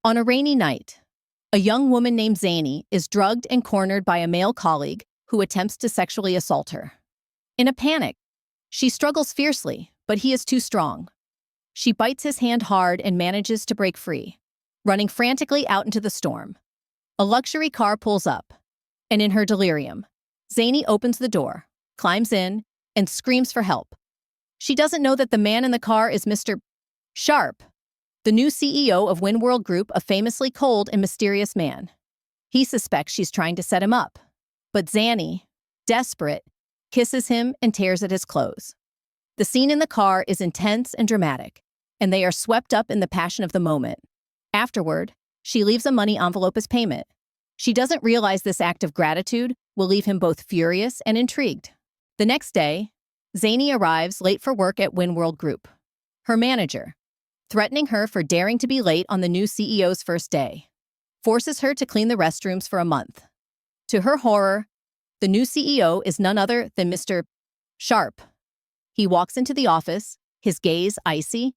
On a rainy night, a young woman named Zany is drugged and cornered by a male colleague who attempts to sexually assault her. In a panic, she struggles fiercely, but he is too strong. She bites his hand hard and manages to break free, running frantically out into the storm. A luxury car pulls up, and in her delirium, Zany opens the door, climbs in, and screams for help. She doesn't know that the man in the car is Mr. Sharp, the new CEO of Windworld Group, a famously cold and mysterious man. He suspects she's trying to set him up, but Zany, desperate, kisses him and tears at his clothes. The scene in the car is intense and dramatic, and they are swept up in the passion of the moment. Afterward, she leaves a money envelope as payment. She doesn't realize this act of gratitude will leave him both furious and intrigued. The next day, Zany arrives late for work at Windworld Group. Her manager, threatening her for daring to be late on the new CEO's first day, forces her to clean the restrooms for a month. To her horror, the new CEO is none other than Mr. Sharp. He walks into the office, his gaze icy.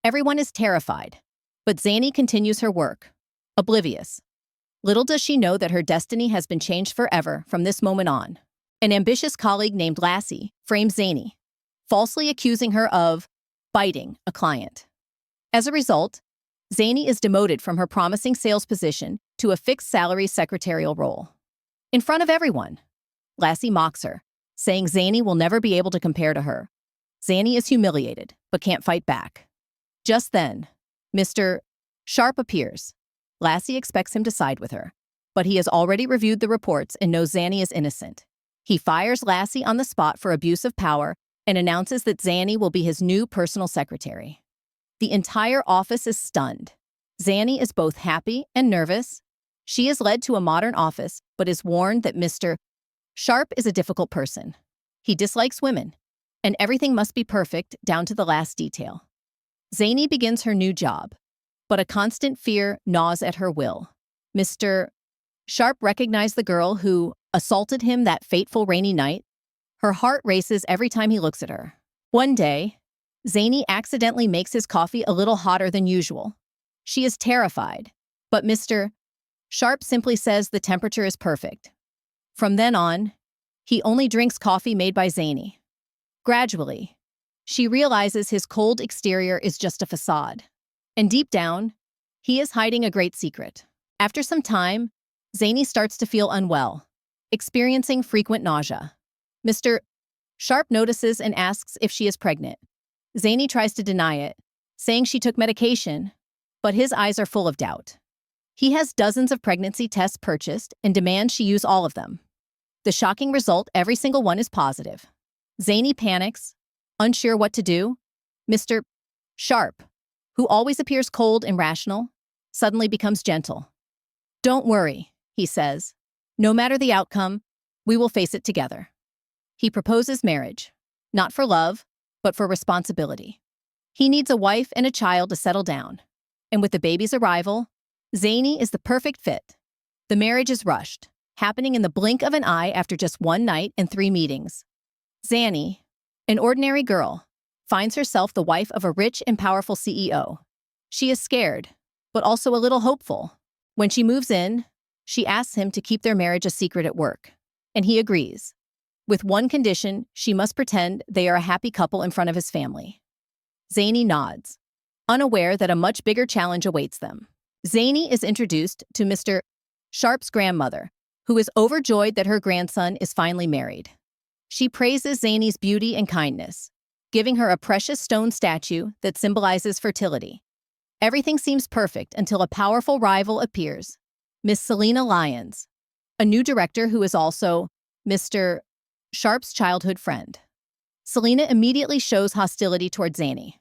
Everyone is terrified, but Zany continues her work, oblivious. Little does she know that her destiny has been changed forever from this moment on. An ambitious colleague named Lassie frames Zany, falsely accusing her of biting a client. As a result, Zany is demoted from her promising sales position to a fixed salary secretarial role. In front of everyone, Lassie mocks her, saying Zany will never be able to compare to her. Zany is humiliated, but can't fight back. Just then, Mr. Sharp appears. Lassie expects him to side with her, but he has already reviewed the reports and knows Zany is innocent. He fires Lassie on the spot for abuse of power and announces that Zany will be his new personal secretary. The entire office is stunned. Zany is both happy and nervous. She is led to a modern office, but is warned that Mr. Sharp is a difficult person. He dislikes women, and everything must be perfect down to the last detail. Zany begins her new job, but a constant fear gnaws at her will. Mr. Sharp recognized the girl who assaulted him that fateful rainy night. Her heart races every time he looks at her. One day, Zany accidentally makes his coffee a little hotter than usual. She is terrified, but Mr. Sharp simply says the temperature is perfect. From then on, he only drinks coffee made by Zany. Gradually, she realizes his cold exterior is just a facade, and deep down, he is hiding a great secret. After some time, Zany starts to feel unwell, experiencing frequent nausea. Mr. Sharp notices and asks if she is pregnant. Zany tries to deny it, saying she took medication, but his eyes are full of doubt. He has dozens of pregnancy tests purchased and demands she use all of them. The shocking result, every single one is positive. Zany panics, unsure what to do. Mr. Sharp, who always appears cold and rational, suddenly becomes gentle. "Don't worry," he says. "No matter the outcome, we will face it together." He proposes marriage, not for love, but for responsibility. He needs a wife and a child to settle down, and with the baby's arrival, Zany is the perfect fit. The marriage is rushed, happening in the blink of an eye after just one night and 3 meetings. Zany, an ordinary girl, finds herself the wife of a rich and powerful CEO. She is scared, but also a little hopeful. When she moves in, she asks him to keep their marriage a secret at work, and he agrees. With one condition, she must pretend they are a happy couple in front of his family. Zany nods, unaware that a much bigger challenge awaits them. Zany is introduced to Mr. Sharp's grandmother, who is overjoyed that her grandson is finally married. She praises Zany's beauty and kindness, giving her a precious stone statue that symbolizes fertility. Everything seems perfect until a powerful rival appears, Miss Selena Lyons, a new director who is also Mr. Sharp's childhood friend. Selena immediately shows hostility toward Zany.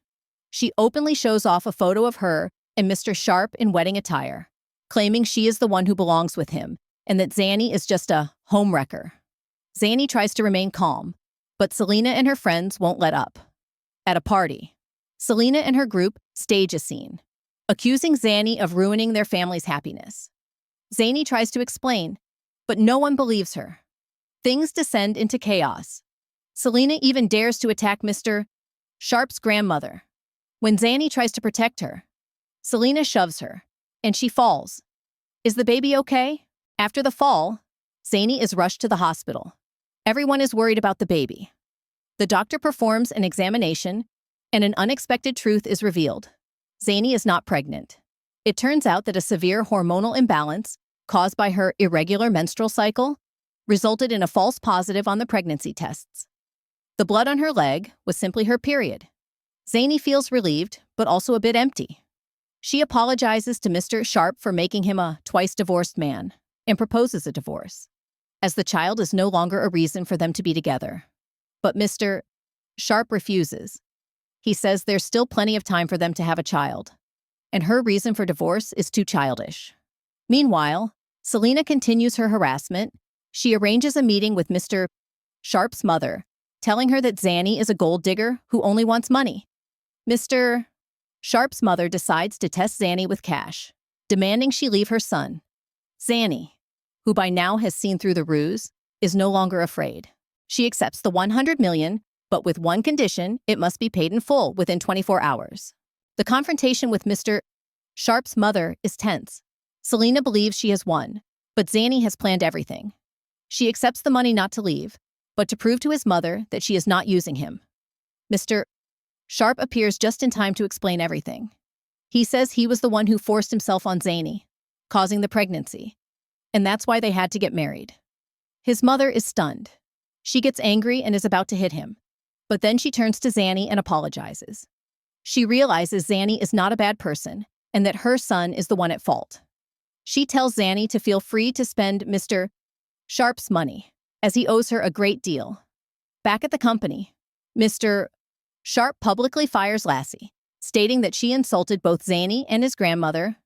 She openly shows off a photo of her and Mr. Sharp in wedding attire, claiming she is the one who belongs with him and that Zany is just a homewrecker. Zany tries to remain calm, but Selena and her friends won't let up. At a party, Selena and her group stage a scene, accusing Zany of ruining their family's happiness. Zany tries to explain, but no one believes her. Things descend into chaos. Selena even dares to attack Mr. Sharp's grandmother. When Zany tries to protect her, Selena shoves her, and she falls. Is the baby okay? After the fall, Zany is rushed to the hospital. Everyone is worried about the baby. The doctor performs an examination, and an unexpected truth is revealed. Zany is not pregnant. It turns out that a severe hormonal imbalance, caused by her irregular menstrual cycle, resulted in a false positive on the pregnancy tests. The blood on her leg was simply her period. Zany feels relieved, but also a bit empty. She apologizes to Mr. Sharp for making him a twice-divorced man and proposes a divorce, as the child is no longer a reason for them to be together. But Mr. Sharp refuses. He says there's still plenty of time for them to have a child, and her reason for divorce is too childish. Meanwhile, Selena continues her harassment. She arranges a meeting with Mr. Sharp's mother, telling her that Zany is a gold digger who only wants money. Mr. Sharp's mother decides to test Zany with cash, demanding she leave her son. Zany, who by now has seen through the ruse, is no longer afraid. She accepts the $100 million, but with one condition: it must be paid in full within 24 hours. The confrontation with Mr. Sharp's mother is tense. Selena believes she has won, but Zany has planned everything. She accepts the money not to leave, but to prove to his mother that she is not using him. Mr. Sharp appears just in time to explain everything. He says he was the one who forced himself on Zany, causing the pregnancy, and that's why they had to get married. His mother is stunned. She gets angry and is about to hit him, but then she turns to Zany and apologizes. She realizes Zany is not a bad person and that her son is the one at fault. She tells Zany to feel free to spend Mr. Sharp's money, as he owes her a great deal. Back at the company, Mr. Sharp publicly fires Lassie, stating that she insulted both Zany and his grandmother.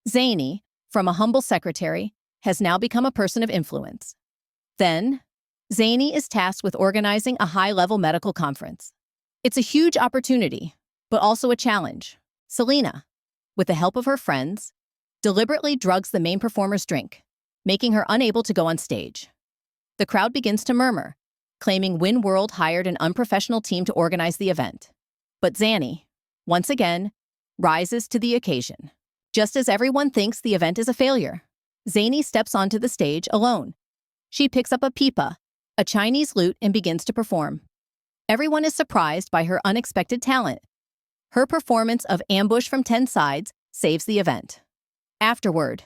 Zany, from a humble secretary, has now become a person of influence. Then, Zany is tasked with organizing a high-level medical conference. It's a huge opportunity, but also a challenge. Selena, with the help of her friends, deliberately drugs the main performer's drink, making her unable to go on stage. The crowd begins to murmur, claiming Win World hired an unprofessional team to organize the event. But Zany, once again, rises to the occasion. Just as everyone thinks the event is a failure, Zany steps onto the stage alone. She picks up a pipa, a Chinese lute, and begins to perform. Everyone is surprised by her unexpected talent. Her performance of Ambush from 10 Sides saves the event. Afterward,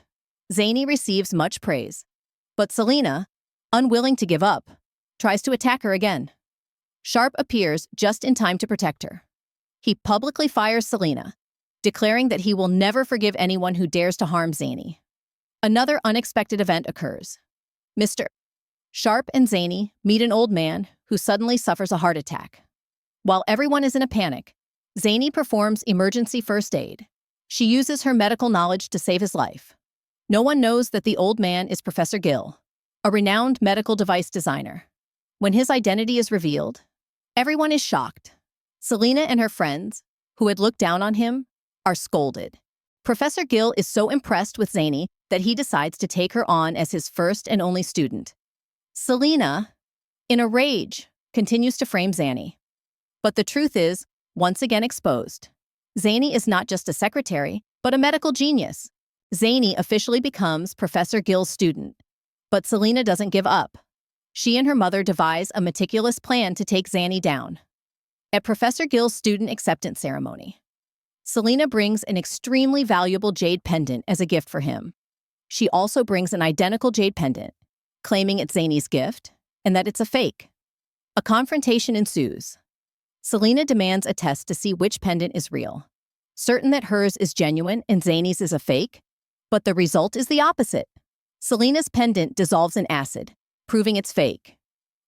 Zany receives much praise, but Selena, unwilling to give up, tries to attack her again. Sharp appears just in time to protect her. He publicly fires Selena, declaring that he will never forgive anyone who dares to harm Zany. Another unexpected event occurs. Mr. Sharp and Zany meet an old man who suddenly suffers a heart attack. While everyone is in a panic, Zany performs emergency first aid. She uses her medical knowledge to save his life. No one knows that the old man is Professor Gill, a renowned medical device designer. When his identity is revealed, everyone is shocked. Selena and her friends, who had looked down on him, are scolded. Professor Gill is so impressed with Zany that he decides to take her on as his first and only student. Selena, in a rage, continues to frame Zany. But the truth is, once again exposed. Zany is not just a secretary, but a medical genius. Zany officially becomes Professor Gill's student. But Selena doesn't give up. She and her mother devise a meticulous plan to take Zany down. At Professor Gill's student acceptance ceremony, Selena brings an extremely valuable jade pendant as a gift for him. She also brings an identical jade pendant, claiming it's Zany's gift and that it's a fake. A confrontation ensues. Selena demands a test to see which pendant is real, certain that hers is genuine and Zany's is a fake, but the result is the opposite. Selena's pendant dissolves in acid, proving it's fake.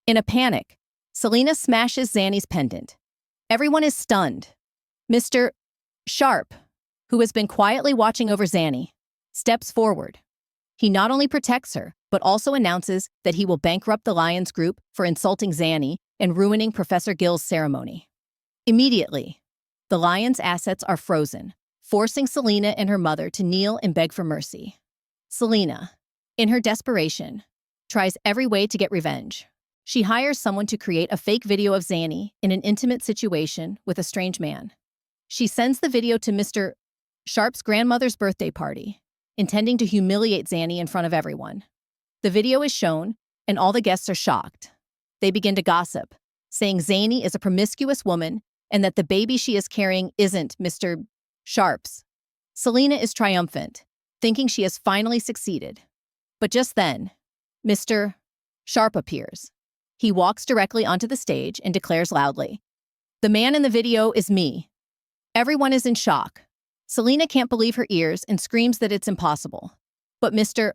In a panic, Selena smashes Zany's pendant. Everyone is stunned. Mr. Sharp, who has been quietly watching over Zany, steps forward. He not only protects her, but also announces that he will bankrupt the Lions group for insulting Zany and ruining Professor Gill's ceremony. Immediately, the Lions' assets are frozen, forcing Selena and her mother to kneel and beg for mercy. Selena, in her desperation, tries every way to get revenge. She hires someone to create a fake video of Zany in an intimate situation with a strange man. She sends the video to Mr. Sharp's grandmother's birthday party, intending to humiliate Zanny in front of everyone. The video is shown, and all the guests are shocked. They begin to gossip, saying Zanny is a promiscuous woman and that the baby she is carrying isn't Mr. Sharp's. Selena is triumphant, thinking she has finally succeeded. But just then, Mr. Sharp appears. He walks directly onto the stage and declares loudly, "The man in the video is me." Everyone is in shock. Selena can't believe her ears and screams that it's impossible. But Mr.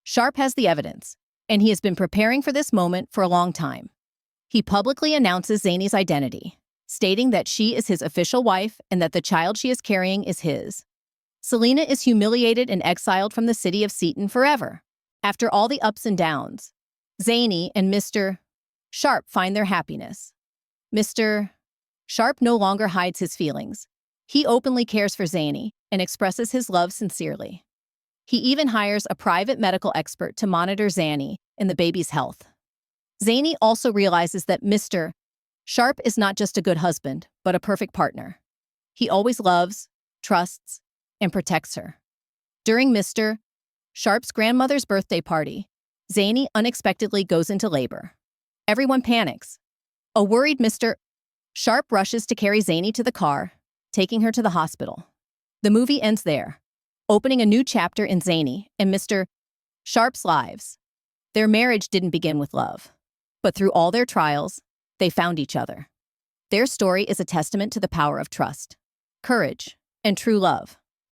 Sharp has the evidence, and he has been preparing for this moment for a long time. He publicly announces Zanny's identity, stating that she is his official wife and that the child she is carrying is his. Selena is humiliated and exiled from the city of Seton forever. After all the ups and downs, Zanny and Mr. Sharp find their happiness. Mr. Sharp no longer hides his feelings. He openly cares for Zanny and expresses his love sincerely. He even hires a private medical expert to monitor Zanny and the baby's health. Zanny also realizes that Mr. Sharp is not just a good husband, but a perfect partner. He always loves, trusts, and protects her. During Mr. Sharp's grandmother's birthday party, Zanny unexpectedly goes into labor. Everyone panics. A worried Mr. Sharp rushes to carry Zanny to the car, taking her to the hospital. The movie ends there, opening a new chapter in Zanny and Mr. Sharp's lives. Their marriage didn't begin with love, but through all their trials, they found each other. Their story is a testament to the power of trust, courage, and true love.